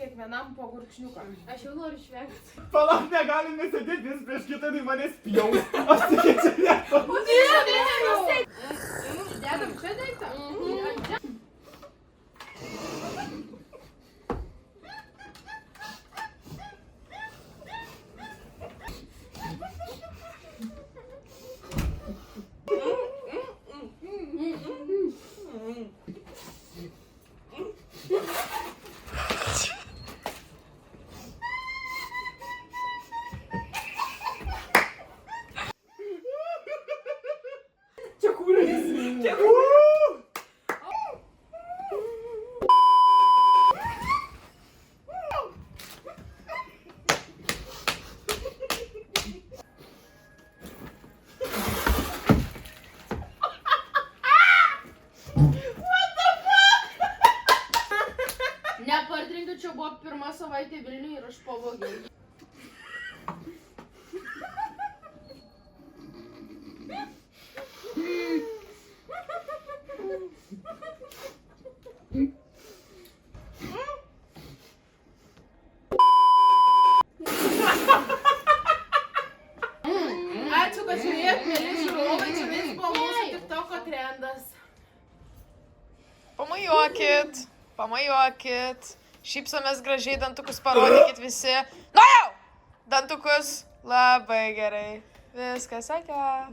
kiekvienam po gurkšniuką. Aš jau noriu išvengti. Palauk, negalim nesėdėti, vis prieš kitą, tai mane spjaus. Aš sakyčiau, ne. Dedam čia daiktą? Čia kūrės. Čia Nepardrinkiu, čia buvo pirma savaitė Vilniuje ir aš pavogiau. Ačiū, kad žiūrėjot, mėly žiūrovai, čia vis buvo mūsų TikToko trendas. Pamojuokit. Šypsomės gražiai, dantukus parodykit visi. Nu jau! Dantukus. Labai gerai. Viskas, sakė.